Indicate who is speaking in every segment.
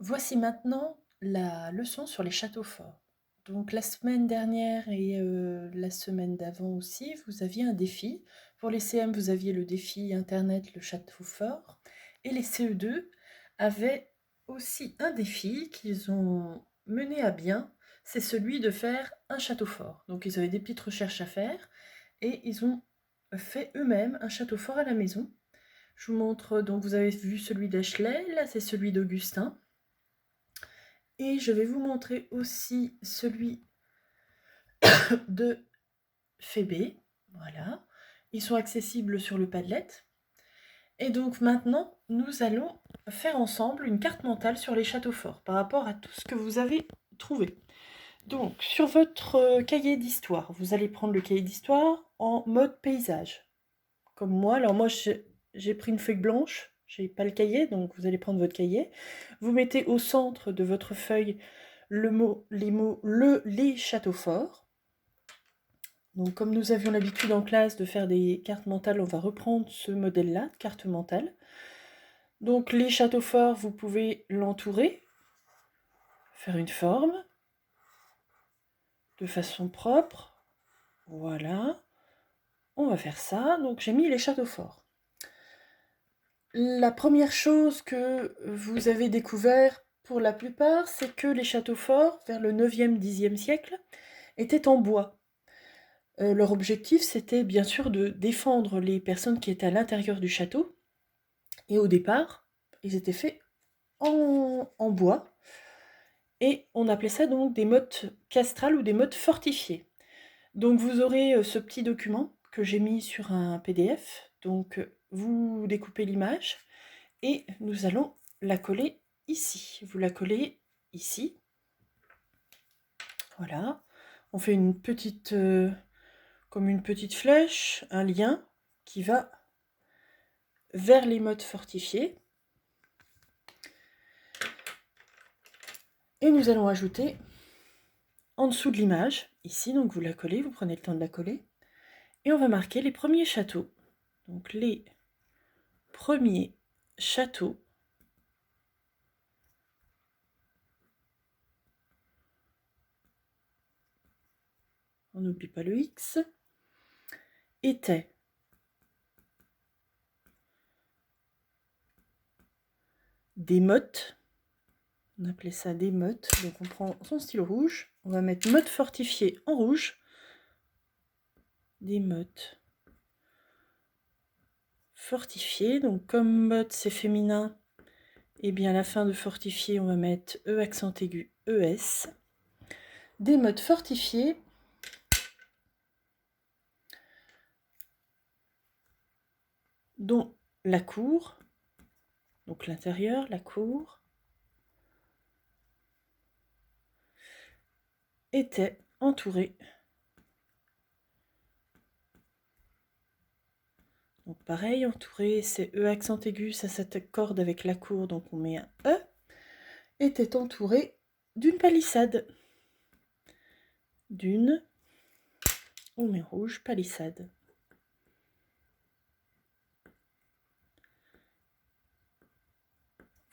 Speaker 1: Voici maintenant la leçon sur les châteaux forts. Donc la semaine dernière et la semaine d'avant aussi, vous aviez un défi. Pour les CM, vous aviez le défi internet, le château fort. Et les CE2 avaient aussi un défi qu'ils ont mené à bien, c'est celui de faire un château fort. Donc ils avaient des petites recherches à faire et ils ont fait eux-mêmes un château fort à la maison. Je vous montre, donc vous avez vu celui d'Ashley, là c'est celui d'Augustin. Et je vais vous montrer aussi celui de Phébé. Voilà. Ils sont accessibles sur le Padlet. Et donc maintenant, nous allons faire ensemble une carte mentale sur les châteaux forts par rapport à tout ce que vous avez trouvé. Donc, sur votre cahier d'histoire, vous allez prendre le cahier d'histoire en mode paysage. Comme moi. Alors moi, j'ai pris une feuille blanche. J'ai pas le cahier, donc vous allez prendre votre cahier. Vous mettez au centre de votre feuille les mots les châteaux forts. Donc comme nous avions l'habitude en classe de faire des cartes mentales, on va reprendre ce modèle-là, de carte mentale. Donc les châteaux forts, vous pouvez l'entourer, faire une forme, de façon propre. Voilà. On va faire ça. Donc j'ai mis les châteaux forts. La première chose que vous avez découvert pour la plupart, c'est que les châteaux forts, vers le 9e, 10e siècle, étaient en bois. Leur objectif, c'était bien sûr de défendre les personnes qui étaient à l'intérieur du château. Et au départ, ils étaient faits en bois. Et on appelait ça donc des mottes castrales ou des mottes fortifiées. Donc vous aurez ce petit document que j'ai mis sur un PDF. Donc vous découpez l'image et nous allons la coller ici. Vous la collez ici. Voilà. On fait une petite, comme une petite flèche, un lien qui va vers les mottes fortifiées. Et nous allons ajouter en dessous de l'image, ici, donc vous la collez, vous prenez le temps de la coller. Et on va marquer les premiers châteaux. Donc les premiers châteaux on n'oublie pas le X, étaient des mottes. On appelait ça des mottes. Donc on prend son stylo rouge, on va mettre mottes fortifiées en rouge. Des mottes fortifiées. Donc comme motte c'est féminin, et bien à la fin de fortifié, on va mettre E accent aigu ES. Des mottes fortifiées dont la cour, donc l'intérieur, la cour, était entourée. Donc pareil, entouré, c'est E accent aigu, ça s'accorde avec la cour, donc on met un E, était entouré d'une palissade. D'une, on met rouge, palissade.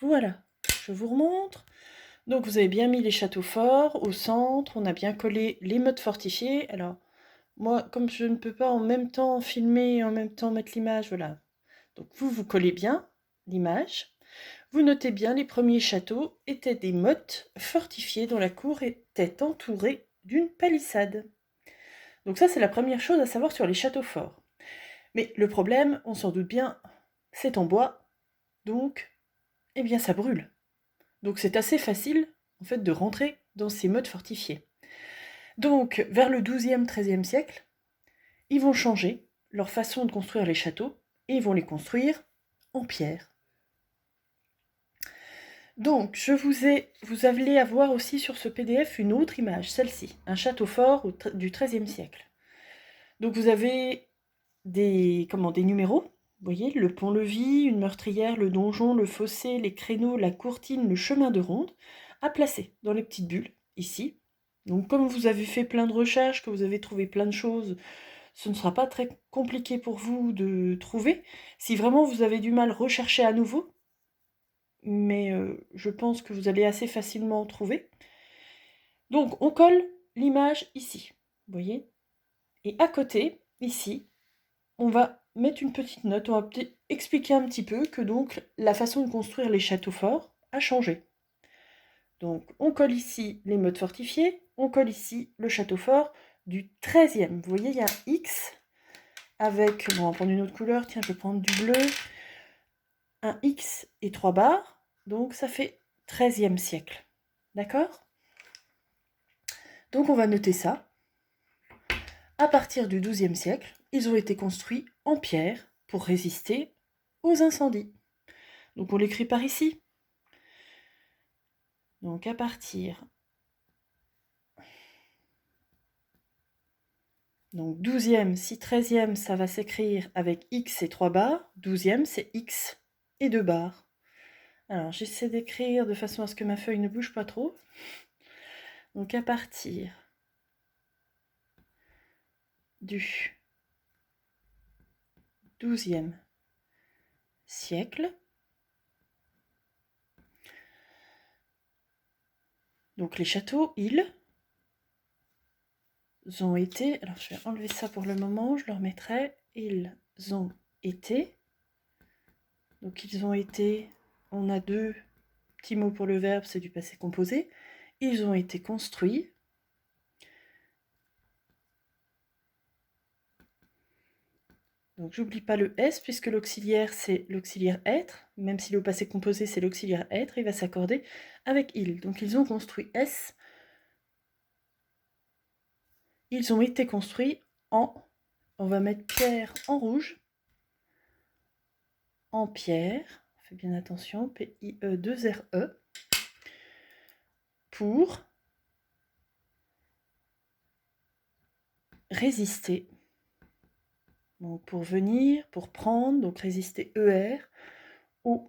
Speaker 1: Voilà, je vous remontre. Donc vous avez bien mis les châteaux forts au centre, on a bien collé les mottes fortifiées. Alors, moi, comme je ne peux pas en même temps filmer et en même temps mettre l'image, voilà. Donc vous collez bien l'image. Vous notez bien, les premiers châteaux étaient des mottes fortifiées dont la cour était entourée d'une palissade. Donc ça, c'est la première chose à savoir sur les châteaux forts. Mais le problème, on s'en doute bien, c'est en bois, donc, eh bien ça brûle. Donc c'est assez facile, en fait, de rentrer dans ces mottes fortifiées. Donc, vers le 12e, 13e siècle, ils vont changer leur façon de construire les châteaux, et ils vont les construire en pierre. Donc, vous allez avoir aussi sur ce PDF une autre image, celle-ci, un château fort du XIIIe siècle. Donc vous avez des numéros, vous voyez, le pont-levis, une meurtrière, le donjon, le fossé, les créneaux, la courtine, le chemin de ronde, à placer dans les petites bulles, ici. Donc comme vous avez fait plein de recherches, que vous avez trouvé plein de choses, ce ne sera pas très compliqué pour vous de trouver. Si vraiment vous avez du mal, recherchez à nouveau. mais je pense que vous allez assez facilement trouver. Donc on colle l'image ici, vous voyez? Et à côté, ici, on va mettre une petite note, on va peut-être expliquer un petit peu que donc la façon de construire les châteaux forts a changé. Donc on colle ici les mottes fortifiées, on colle ici le château fort du 13e. Vous voyez, il y a un X avec, bon, on va prendre une autre couleur, tiens, je vais prendre du bleu, un X et 3 barres, donc ça fait 13e siècle. D'accord? Donc on va noter ça. À partir du 12e siècle, ils ont été construits en pierre pour résister aux incendies. Donc on l'écrit par ici. Donc à partir... Donc 12e, si 13e, ça va s'écrire avec X et 3 barres. 12e, c'est X et 2 barres. Alors j'essaie d'écrire de façon à ce que ma feuille ne bouge pas trop. Donc à partir du 12e siècle, donc les châteaux, ils ont été... Alors je vais enlever ça pour le moment, je le remettrai. Ils ont été... Donc ils ont été... On a deux petits mots pour le verbe, c'est du passé composé. Ils ont été construits. Donc j'oublie pas le S, puisque l'auxiliaire, c'est l'auxiliaire être. Même si le passé composé, c'est l'auxiliaire être, il va s'accorder avec il. Donc ils ont construit S. Ils ont été construits en... On va mettre pierre en rouge. En pierre. Fais bien attention. P-I-E-2-R-E. Pour résister. Donc pour venir, pour prendre, donc résister ER ou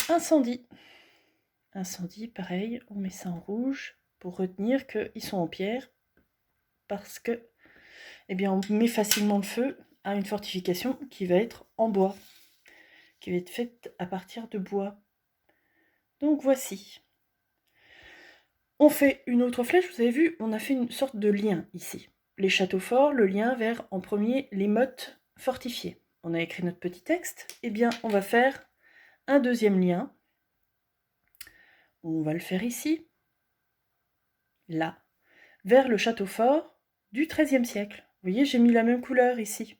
Speaker 1: incendie. Incendie, pareil, on met ça en rouge pour retenir qu'ils sont en pierre parce que, eh bien, on met facilement le feu à une fortification qui va être en bois, qui va être faite à partir de bois. Donc voici. On fait une autre flèche, vous avez vu, on a fait une sorte de lien ici. Les châteaux forts, le lien vers, en premier, les mottes fortifiées. On a écrit notre petit texte, eh bien, on va faire un deuxième lien. On va le faire ici, là, vers le château fort du XIIIe siècle. Vous voyez, j'ai mis la même couleur ici.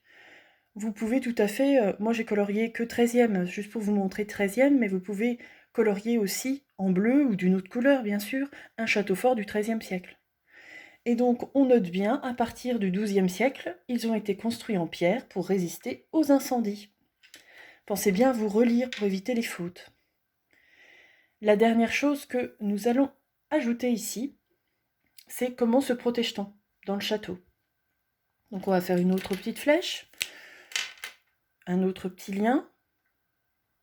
Speaker 1: Vous pouvez tout à fait, moi j'ai colorié que 13e, juste pour vous montrer 13e, mais vous pouvez colorier aussi en bleu ou d'une autre couleur, bien sûr, un château fort du XIIIe siècle. Et donc, on note bien, à partir du XIIe siècle, ils ont été construits en pierre pour résister aux incendies. Pensez bien à vous relire pour éviter les fautes. La dernière chose que nous allons ajouter ici, c'est comment se protège-t-on dans le château. Donc on va faire une autre petite flèche, un autre petit lien.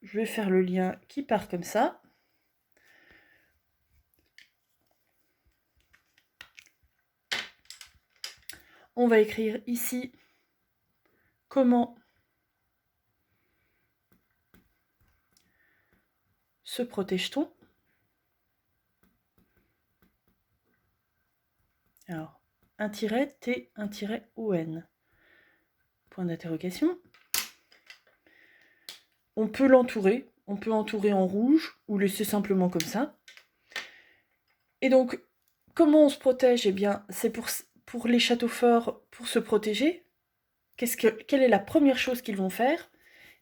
Speaker 1: Je vais faire le lien qui part comme ça. On va écrire ici comment se protège-t-on. Alors, un tiret T, un tiret ON. Point d'interrogation. On peut l'entourer, on peut entourer en rouge ou laisser simplement comme ça. Et donc, comment on se protège? Eh bien, c'est pour les châteaux forts, pour se protéger. Quelle est la première chose qu'ils vont faire?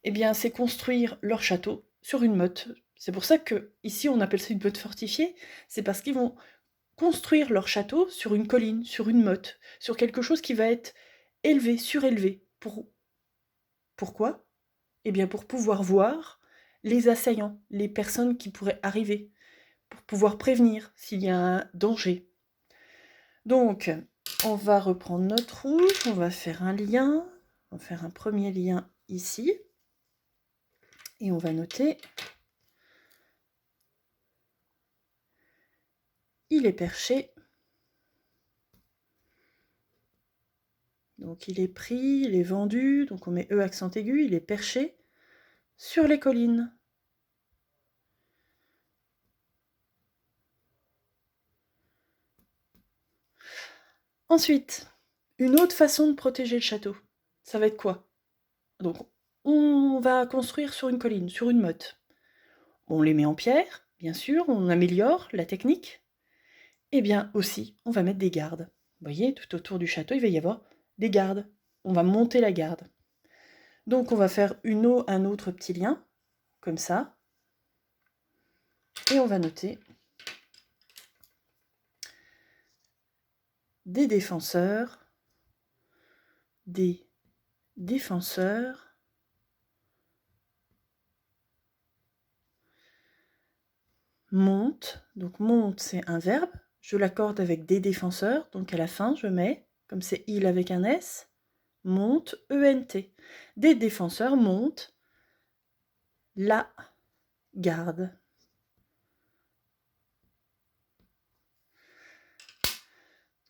Speaker 1: Eh bien, c'est construire leur château sur une motte. C'est pour ça que ici on appelle ça une motte fortifiée. C'est parce qu'ils vont construire leur château sur une colline, sur une motte, sur quelque chose qui va être élevé, surélevé. Pourquoi? Eh bien, pour pouvoir voir les assaillants, les personnes qui pourraient arriver, pour pouvoir prévenir s'il y a un danger. Donc, on va reprendre notre rouge, on va faire un lien, on va faire un premier lien ici, et on va noter il est perché, donc il est pris, il est vendu, donc on met E accent aigu, il est perché sur les collines. Ensuite, une autre façon de protéger le château, ça va être quoi? Donc, on va construire sur une colline, sur une motte. On les met en pierre, bien sûr, on améliore la technique. Et bien aussi, on va mettre des gardes. Vous voyez, tout autour du château, il va y avoir des gardes. On va monter la garde. Donc on va faire un autre petit lien, comme ça. Et on va noter des défenseurs, monte. Donc monte, c'est un verbe. Je l'accorde avec des défenseurs. Donc à la fin, je mets, comme c'est il avec un S, monte, E-N-T. Des défenseurs montent la garde.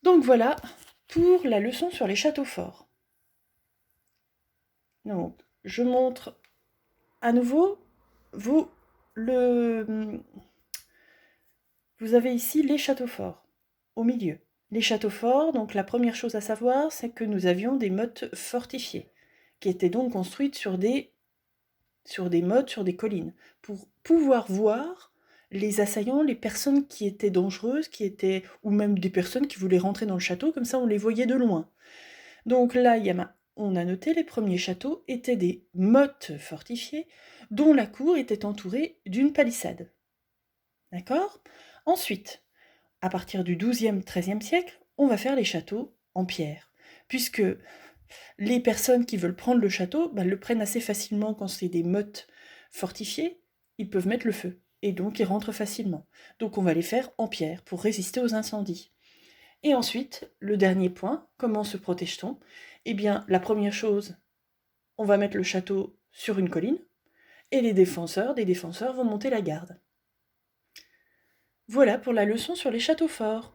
Speaker 1: Donc voilà pour la leçon sur les châteaux forts. Donc, je montre à nouveau, vous avez ici les châteaux forts, au milieu. Les châteaux forts, donc la première chose à savoir, c'est que nous avions des mottes fortifiées, qui étaient donc construites sur des mottes, sur des collines, pour pouvoir voir les assaillants, les personnes qui étaient dangereuses, ou même des personnes qui voulaient rentrer dans le château, comme ça on les voyait de loin. Donc là, on a noté les premiers châteaux étaient des mottes fortifiées, dont la cour était entourée d'une palissade. D'accord? Ensuite, à partir du XIIe, XIIIe siècle, on va faire les châteaux en pierre, puisque les personnes qui veulent prendre le château le prennent assez facilement quand c'est des mottes fortifiées, ils peuvent mettre le feu, et donc ils rentrent facilement. Donc on va les faire en pierre pour résister aux incendies. Et ensuite, le dernier point, comment se protège-t-on? Eh bien, la première chose, on va mettre le château sur une colline, et des défenseurs vont monter la garde. Voilà pour la leçon sur les châteaux forts.